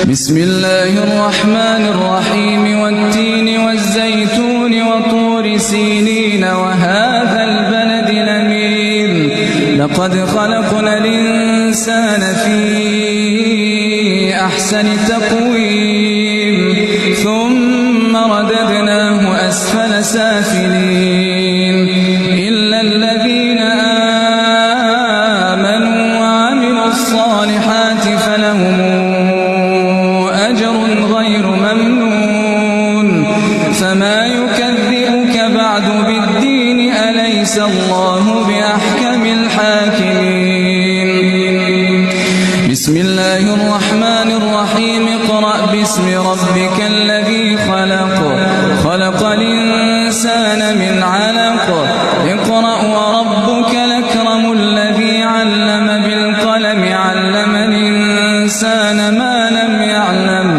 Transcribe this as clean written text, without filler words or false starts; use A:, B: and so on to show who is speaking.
A: بسم الله الرحمن الرحيم والتين والزيتون وطور سينين وهذا البلد الأمين لقد خلقنا الإنسان في أحسن تقويم ثم رددناه أسفل سافلين إلا الذين آمنوا وعملوا الصالحات فلهم أجر غير ممنون فما يكذبك بعد بالدين أليس الله بأحكم الحاكمين بسم الله الرحمن الرحيم اقرأ باسم ربك الذي خلق الإنسان من علق اقرأ وربك الأكرم الذي علم بالقلم علم الإنسان ما لم يعلم